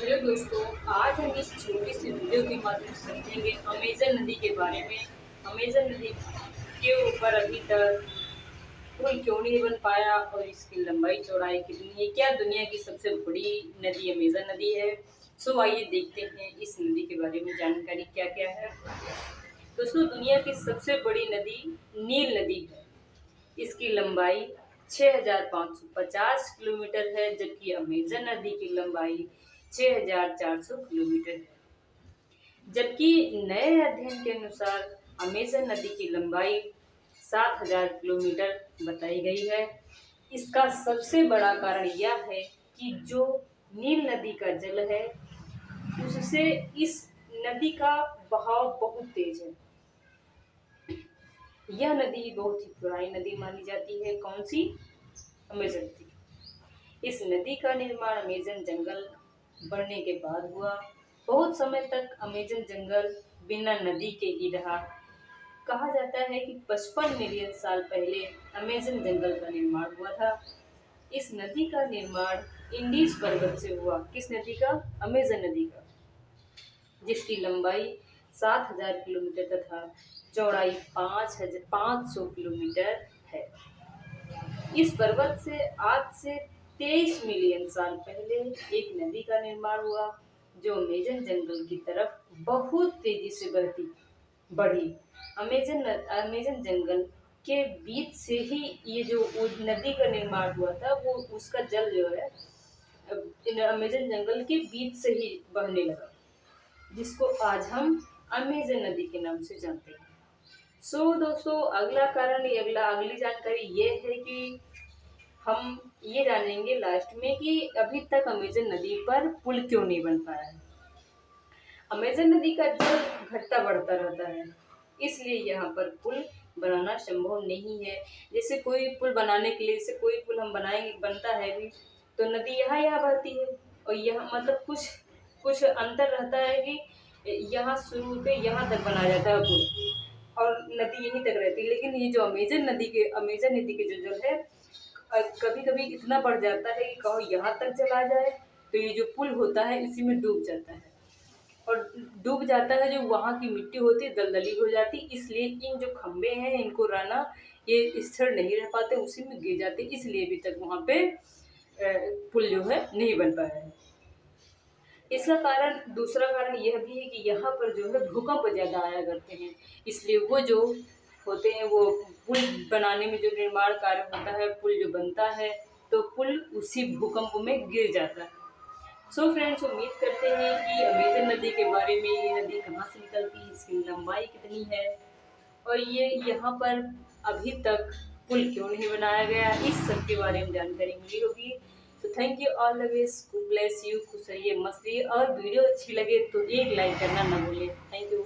Hello दोस्तों, आज हम इस छोटी सी वीडियो के माध्यम से समझेंगे अमेजन नदी के बारे में। अमेजन नदी के ऊपर अभी तक पुल क्यों नहीं बन पाया और इसकी लंबाई चौड़ाई कितनी है, क्या दुनिया की सबसे बड़ी नदी अमेजन नदी है। सो आइए देखते हैं इस नदी के बारे में जानकारी क्या क्या है। दोस्तों, दुनिया की सबसे बड़ी नदी नील नदी है। इसकी लंबाई 6,550 किलोमीटर है, जबकि अमेजन नदी की लंबाई 6,400 किलोमीटर है। जबकि नए अध्ययन के अनुसार अमेजन नदी की लंबाई 7,000 किलोमीटर बताई गई है। इसका सबसे बड़ा कारण यह है कि जो नील नदी का जल है उससे इस नदी का बहाव बहुत तेज है। यह नदी बहुत ही पुरानी नदी मानी जाती है। कौन सी? अमेजन नदी। इस नदी का निर्माण अमेजन जंगल बढ़ने के बाद हुआ। बहुत समय तक अमेजन जंगल बिना नदी के ही रहा। कहा जाता है कि 55 मिलियन साल पहले अमेजन जंगल का निर्माण हुआ था। इस नदी का निर्माण इंडीज पर्वत से हुआ। किस नदी का? अमेजन नदी का, जिसकी लंबाई 7,000 किलोमीटर तथा चौड़ाई 5,500 किलोमीटर है। इस पर्वत से आज से 23 मिलियन साल पहले एक नदी का निर्माण हुआ जो अमेजन जंगल की तरफ बहुत तेजी से बढ़ी। अमेजन जंगल के बीच से ही ये जो नदी का निर्माण हुआ था, वो उसका जल जो है अमेजन जंगल के बीच से ही बहने लगा, जिसको आज हम अमेजन नदी के नाम से जानते हैं। दोस्तों, अगली जानकारी ये है कि हम ये जानेंगे लास्ट में कि अभी तक अमेजन नदी पर पुल क्यों नहीं बन पाया है। अमेजन नदी का जल घटता बढ़ता रहता है, इसलिए यहाँ पर पुल बनाना संभव नहीं है। जैसे कोई पुल बनाने के लिए, जैसे कोई पुल हम बनाएंगे, बनता है भी तो नदी यहाँ बहती है और यहाँ मतलब कुछ अंतर रहता है कि यहाँ शुरू से यहाँ तक बनाया जाता है पुल और नदी यहीं तक रहती है। लेकिन ये जो अमेजन नदी के जो जल है कभी कभी इतना बढ़ जाता है कि कहो यहाँ तक चला जाए तो ये जो पुल होता है इसी में डूब जाता है, और डूब जाता है। जो वहाँ की मिट्टी होती है दलदली हो जाती, इसलिए इन जो खंबे हैं इनको रहना ये स्थिर नहीं रह पाते, उसी में गिर जाते, इसलिए अभी तक वहाँ पे पुल जो है नहीं बन पाया है। इसका दूसरा कारण यह भी है कि यहाँ पर जो है भूकंप ज़्यादा आया करते हैं, इसलिए वो जो होते हैं वो पुल बनाने में जो निर्माण कार्य होता है, पुल जो बनता है तो पुल उसी भूकंप में गिर जाता है। फ्रेंड्स, उम्मीद करते हैं कि अमेजन नदी के बारे में, ये नदी कहाँ से निकलती है, इसकी लंबाई कितनी है और ये यहाँ पर अभी तक पुल क्यों नहीं बनाया गया, इस सब के बारे में जानकारी मिली होगी। Thank you all the best, God bless you, खुश रहिए, मस्त रहिए, और वीडियो अच्छी लगे तो एक लाइक करना ना भूलें। Thank you.